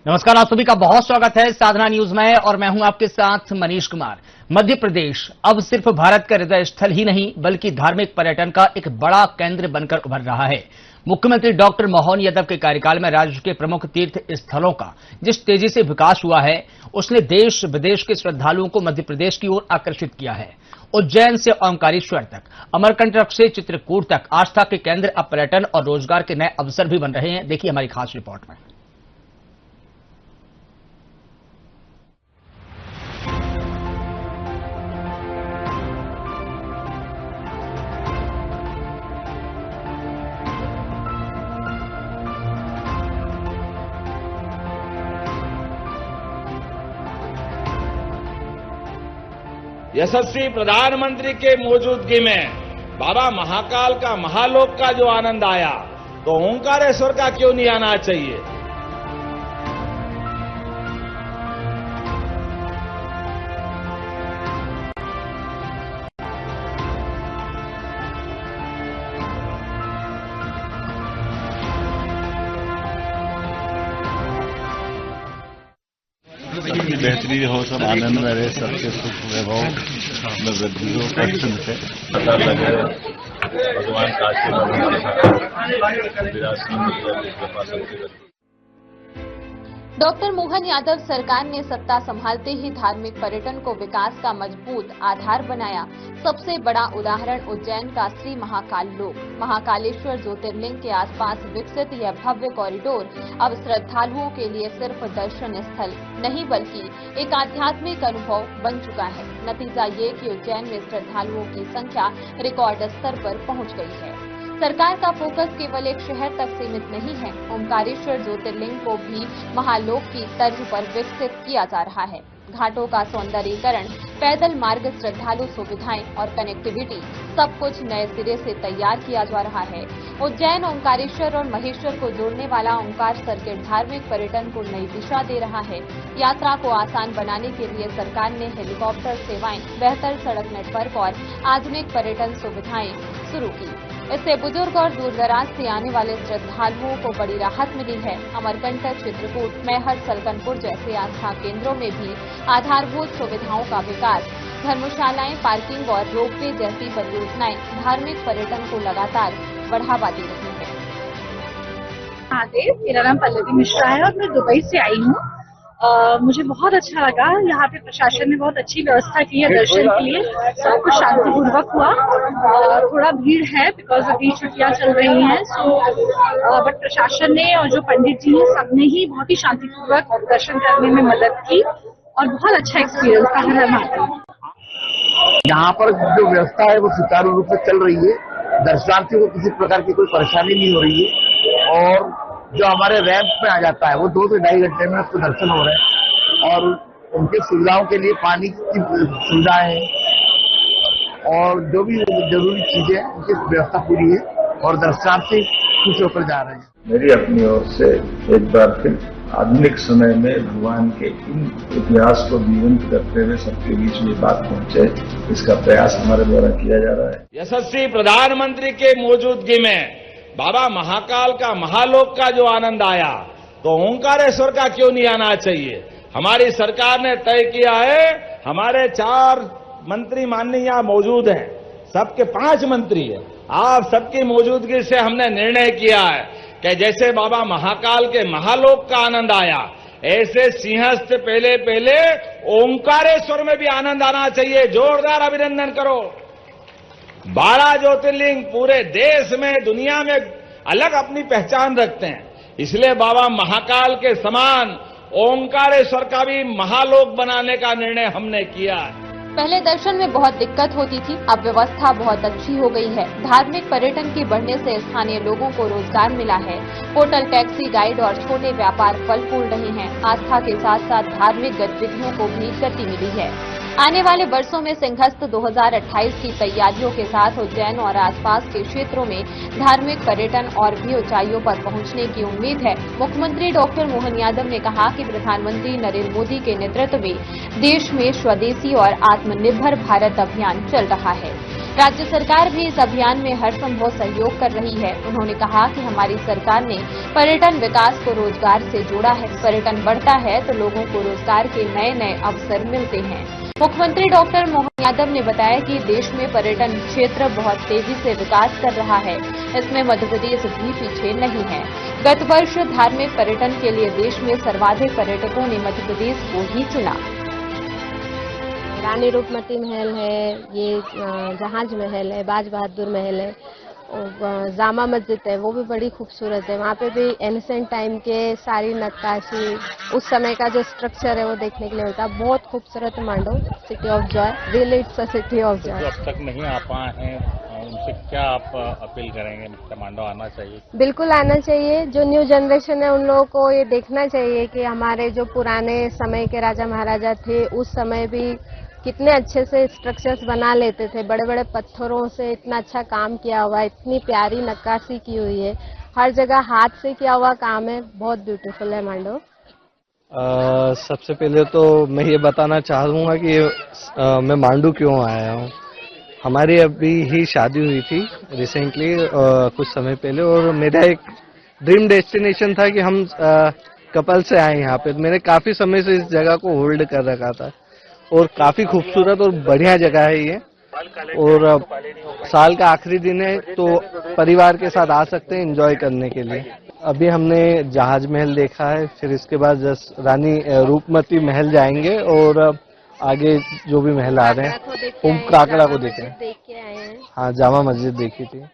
नमस्कार, आप सभी का बहुत स्वागत है साधना न्यूज में और मैं हूं आपके साथ मनीष कुमार। मध्य प्रदेश अब सिर्फ भारत का हृदय स्थल ही नहीं बल्कि धार्मिक पर्यटन का एक बड़ा केंद्र बनकर उभर रहा है। मुख्यमंत्री डॉक्टर मोहन यादव के कार्यकाल में राज्य के प्रमुख तीर्थ स्थलों का जिस तेजी से विकास हुआ है उसने देश विदेश के श्रद्धालुओं को मध्य प्रदेश की ओर आकर्षित किया है। उज्जैन से ओंकारेश्वर तक, अमरकंटक से चित्रकूट तक आस्था के केंद्र अब पर्यटन और रोजगार के नए अवसर भी बन रहे हैं। देखिए हमारी खास रिपोर्ट में। यशस्वी प्रधानमंत्री के मौजूदगी में बाबा महाकाल का महालोक का जो आनंद आया तो ओंकारेश्वर का क्यों नहीं आना चाहिए। सबकी बेहतरी हो, सब आनंद में रहे, सबके सुख वैभव में वृद्धि हो, प्रसन्न से पता लगे भगवान काशी डॉक्टर मोहन यादव सरकार ने सत्ता संभालते ही धार्मिक पर्यटन को विकास का मजबूत आधार बनाया। सबसे बड़ा उदाहरण उज्जैन का श्री महाकाल लोक। महाकालेश्वर ज्योतिर्लिंग के आसपास विकसित यह भव्य कॉरिडोर अब श्रद्धालुओं के लिए सिर्फ दर्शन स्थल नहीं बल्कि एक आध्यात्मिक अनुभव बन चुका है। नतीजा ये कि उज्जैन में श्रद्धालुओं की संख्या रिकॉर्ड स्तर पर पहुंच गई है। सरकार का फोकस केवल एक शहर तक सीमित नहीं है। ओंकारेश्वर ज्योतिर्लिंग को भी महालोक की तर्ज पर विकसित किया जा रहा है। घाटों का सौंदर्यीकरण, पैदल मार्ग, श्रद्धालु सुविधाएं और कनेक्टिविटी सब कुछ नए सिरे से तैयार किया जा रहा है। उज्जैन, ओंकारेश्वर और महेश्वर को जोड़ने वाला ओंकार सर्किट धार्मिक पर्यटन को नई दिशा दे रहा है। यात्रा को आसान बनाने के लिए सरकार ने हेलीकॉप्टर सेवाएं, बेहतर सड़क नेटवर्क और आधुनिक पर्यटन सुविधाएं शुरू की। इससे बुजुर्ग और दूरदराज से आने वाले श्रद्धालुओं को बड़ी राहत मिली है। अमरकंटक, चित्रकूट, मैहर, सलकनपुर जैसे आस्था केंद्रों में भी आधारभूत सुविधाओं का विकास, धर्मशालाएं, पार्किंग और रोपवे जैसी परियोजनाएं धार्मिक पर्यटन को लगातार बढ़ावा दे रही है। मेरा नाम पल्लवी मिश्रा है और मैं दुबई से आई हूँ। मुझे बहुत अच्छा लगा। यहाँ पे प्रशासन ने बहुत अच्छी व्यवस्था की है दर्शन के लिए। सब कुछ शांतिपूर्वक हुआ। थोड़ा भीड़ है बिकॉज अभी छुट्टियां चल रही हैं। बट प्रशासन ने और जो पंडित जी हैं सबने ही बहुत ही शांतिपूर्वक दर्शन करने में मदद की और बहुत अच्छा एक्सपीरियंस था हमारा। यहाँ पर जो व्यवस्था है वो सुचारू रूप से चल रही है। दर्शनार्थियों को किसी प्रकार की कोई परेशानी नहीं हो रही है और जो हमारे रैंप में आ जाता है वो 2 से 2.5 घंटे में उसको दर्शन हो रहे हैं और उनकी सुविधाओं के लिए पानी की सुविधाएं हैं और जो भी जरूरी चीजें हैं उनकी व्यवस्था पूरी है और दर्शनार्थी खुश होकर जा रहे हैं। मेरी अपनी ओर से एक बार फिर आधुनिक समय में भगवान के इन इतिहास को जीवंत करते हुए सबके बीच में बात पहुंचे, इसका प्रयास हमारे द्वारा किया जा रहा है। यशस्वी प्रधानमंत्री के मौजूदगी में बाबा महाकाल का महालोक का जो आनंद आया तो ओंकारेश्वर का क्यों नहीं आना चाहिए। हमारी सरकार ने तय किया है, हमारे 4 मंत्री माननीय यहाँ मौजूद हैं, सबके 5 मंत्री हैं। आप सबकी मौजूदगी से हमने निर्णय किया है कि जैसे बाबा महाकाल के महालोक का आनंद आया ऐसे सिंहस्थ से पहले ओंकारेश्वर में भी आनंद आना चाहिए। जोरदार अभिनंदन करो। 12 ज्योतिर्लिंग पूरे देश में, दुनिया में अलग अपनी पहचान रखते हैं, इसलिए बाबा महाकाल के समान ओंकारेश्वर का भी महालोक बनाने का निर्णय हमने किया है। पहले दर्शन में बहुत दिक्कत होती थी, अब व्यवस्था बहुत अच्छी हो गई है। धार्मिक पर्यटन के बढ़ने से स्थानीय लोगों को रोजगार मिला है। होटल, टैक्सी, गाइड और छोटे व्यापार फल फूल रहे हैं। आस्था के साथ साथ धार्मिक गतिविधियों को भी गति मिली है। आने वाले वर्षों में सिंहस्थ 2028 की तैयारियों के साथ उज्जैन और आसपास के क्षेत्रों में धार्मिक पर्यटन और भी ऊंचाइयों पर पहुंचने की उम्मीद है। मुख्यमंत्री डॉक्टर मोहन यादव ने कहा कि प्रधानमंत्री नरेंद्र मोदी के नेतृत्व में देश में स्वदेशी और आत्मनिर्भर भारत अभियान चल रहा है। राज्य सरकार भी इस अभियान में हर संभव सहयोग कर रही है। उन्होंने कहा कि हमारी सरकार ने पर्यटन विकास को रोजगार से जोड़ा है। पर्यटन बढ़ता है तो लोगों को रोजगार के नए नए अवसर मिलते हैं। मुख्यमंत्री डॉक्टर मोहन यादव ने बताया कि देश में पर्यटन क्षेत्र बहुत तेजी से विकास कर रहा है। इसमें मध्य प्रदेश भी पीछे नहीं है। गत वर्ष धार्मिक पर्यटन के लिए देश में सर्वाधिक पर्यटकों ने मध्य प्रदेश को ही चुना। रानी रूपमती महल है, ये जहाज महल है, बाज बहादुर महल है, और जामा मस्जिद है, वो भी बड़ी खूबसूरत है। वहाँ पे भी एंशिएंट टाइम के सारी नक्काशी, उस समय का जो स्ट्रक्चर है वो देखने के लिए मिलता है। बहुत खूबसूरत है Mandav, city of Joy, really it's a city of Joy. जो अब तक नहीं आ पाए हैं उनसे क्या आप अपील करेंगे? मांडव आना चाहिए? बिल्कुल आना चाहिए। जो न्यू जनरेशन है उन लोगों को ये देखना चाहिए कि हमारे जो पुराने समय के राजा महाराजा थे उस समय भी कितने अच्छे से स्ट्रक्चर्स बना लेते थे। बड़े बड़े पत्थरों से इतना अच्छा काम किया हुआ है, इतनी प्यारी नक्काशी की हुई है, हर जगह हाथ से किया हुआ काम है। बहुत ब्यूटीफुल है मांडव। सबसे पहले तो मैं ये बताना चाहूँगा कि मैं मांडू क्यों आया हूँ। हमारी अभी ही शादी हुई थी रिसेंटली कुछ समय पहले, और मेरा एक ड्रीम डेस्टिनेशन था कि हम कपल से आए यहाँ पे। मैंने काफी समय से इस जगह को होल्ड कर रखा था, और काफी खूबसूरत और बढ़िया जगह है ये। और साल का आखिरी दिन है तो परिवार के साथ आ सकते हैं एंजॉय करने के लिए। अभी हमने जहाज महल देखा है, फिर इसके बाद रानी रूपमती महल जाएंगे, और आगे जो भी महल आ रहे हैं काकड़ा को देख के आए हैं। हाँ, जामा मस्जिद देखी थी।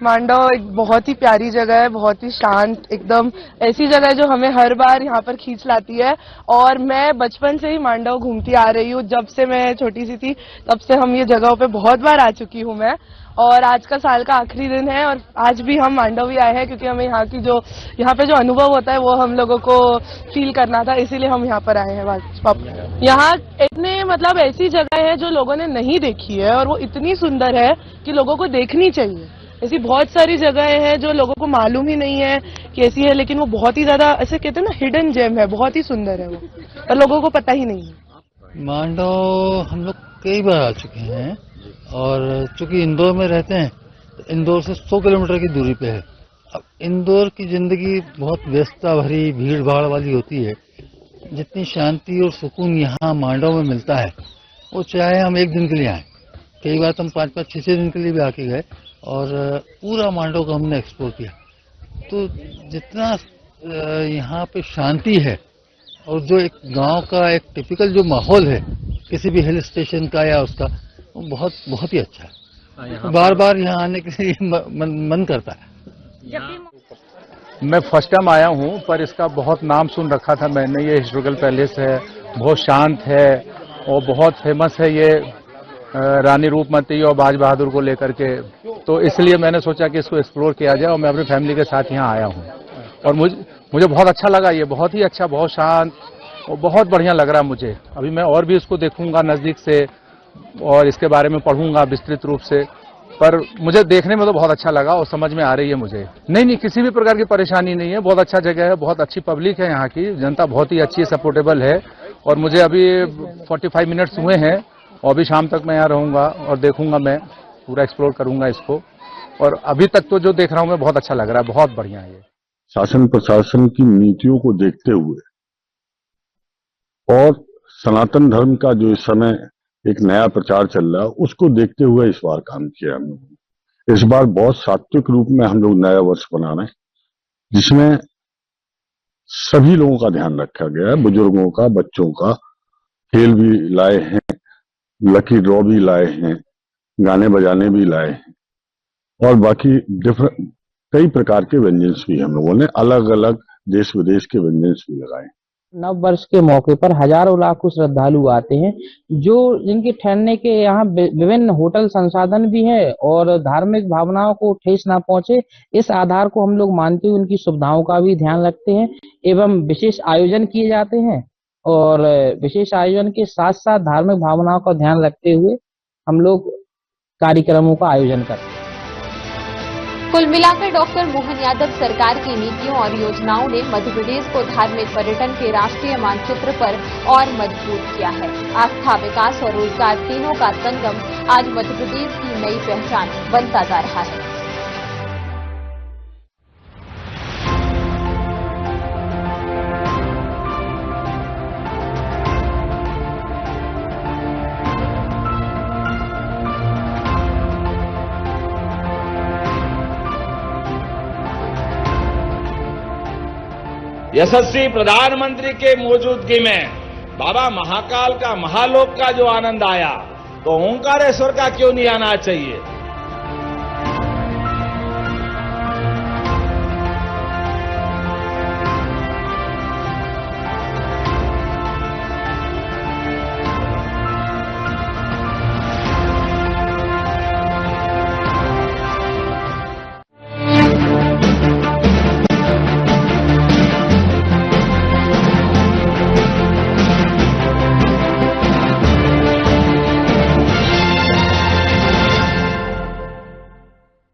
मांडव एक बहुत ही प्यारी जगह है, बहुत ही शांत, एकदम ऐसी जगह है जो हमें हर बार यहाँ पर खींच लाती है। और मैं बचपन से ही मांडव घूमती आ रही हूँ, जब से मैं छोटी सी थी तब से हम ये जगहों पे बहुत बार आ चुकी हूँ मैं। और आज का साल का आखिरी दिन है और आज भी हम मांडव ही आए हैं, क्योंकि हमें यहाँ पे जो अनुभव होता है वो हम लोगों को फील करना था, इसीलिए हम यहाँ पर आए हैं। यहाँ इतने मतलब ऐसी जगह है जो लोगों ने नहीं देखी है, और वो इतनी सुंदर है कि लोगों को देखनी चाहिए। ऐसी बहुत सारी जगहें हैं जो लोगों को मालूम ही नहीं है कैसी है, लेकिन वो बहुत ही ज्यादा, ऐसे कहते हैं ना, हिडन जेम है, बहुत ही सुंदर है वो, और लोगों को पता ही नहीं है। मांडव हम लोग कई बार आ चुके हैं, और चूंकि इंदौर में रहते हैं तो इंदौर से 100 किलोमीटर की दूरी पे है। अब इंदौर की जिंदगी बहुत व्यस्तता भरी, भीड़ भाड़ वाली होती है। जितनी शांति और सुकून यहाँ मांडव में मिलता है, वो चाहे हम एक दिन के लिए आए, कई बार तो हम 5-5, 6-6 दिन के लिए भी आके गए, और पूरा मांडव को हमने एक्सप्लोर किया। तो जितना यहाँ पे शांति है, और जो एक गांव का एक टिपिकल जो माहौल है किसी भी हिल स्टेशन का या उसका, वो बहुत ही अच्छा है। बार बार यहाँ आने के लिए मन करता है। मैं फर्स्ट टाइम आया हूँ, पर इसका बहुत नाम सुन रखा था मैंने। ये हिस्टोरिकल पैलेस है, बहुत शांत है और बहुत फेमस है ये रानी रूपमती और बाज बहादुर को लेकर के। तो इसलिए मैंने सोचा कि इसको एक्सप्लोर किया जाए, और मैं अपनी फैमिली के साथ यहाँ आया हूँ, और मुझे बहुत अच्छा लगा। ये बहुत ही अच्छा, बहुत शांत और बहुत बढ़िया लग रहा है मुझे। अभी मैं और भी इसको देखूंगा नजदीक से, और इसके बारे में पढ़ूंगा विस्तृत रूप से। पर मुझे देखने में तो बहुत अच्छा लगा, और समझ में आ रही है मुझे। नहीं, किसी भी प्रकार की परेशानी नहीं है। बहुत अच्छा जगह है, बहुत अच्छी पब्लिक है, यहाँ की जनता बहुत ही अच्छी, सपोर्टेबल है। और मुझे अभी 45 मिनट्स हुए हैं, और अभी शाम तक मैं यहाँ रहूंगा और देखूंगा, मैं पूरा एक्सप्लोर करूंगा इसको। और अभी तक तो जो देख रहा हूँ मैं, बहुत अच्छा लग रहा है, बहुत बढ़िया है ये। शासन प्रशासन की नीतियों को देखते हुए और सनातन धर्म का जो इस समय एक नया प्रचार चल रहा है, उसको देखते हुए इस बार काम किया हम लोगों ने। इस बार बहुत सात्विक रूप में हम लोग नया वर्ष मना रहे हैं, जिसमें सभी लोगों का ध्यान रखा गया है। बुजुर्गों का, बच्चों का, खेल भी लाए हैं, लकी ड्रॉ भी लाए हैं, गाने बजाने भी लाए हैं, और बाकी डिफरेंट कई प्रकार के व्यंजन भी हम लोगों ने, अलग अलग देश विदेश के व्यंजन भी लगाए। नव वर्ष के मौके पर हजारों लाखों श्रद्धालु आते हैं, जो जिनके ठहरने के यहाँ विभिन्न होटल संसाधन भी है, और धार्मिक भावनाओं को ठेस ना पहुंचे, इस आधार को हम लोग मानते हुए उनकी सुविधाओं का भी ध्यान रखते हैं, एवं विशेष आयोजन किए जाते हैं। और विशेष आयोजन के साथ साथ धार्मिक भावनाओं का ध्यान रखते हुए हम लोग कार्यक्रमों का आयोजन करते हैं। कुल मिलाकर डॉक्टर मोहन यादव सरकार की नीतियों और योजनाओं ने मध्य प्रदेश को धार्मिक पर्यटन के राष्ट्रीय मानचित्र पर और मजबूत किया है। आस्था, विकास और रोजगार तीनों का संगम आज मध्य प्रदेश की नई पहचान बनता जा रहा है। यशस्वी प्रधानमंत्री के मौजूदगी में बाबा महाकाल का, महालोक का जो आनंद आया, तो ओंकारेश्वर का क्यों नहीं आना चाहिए।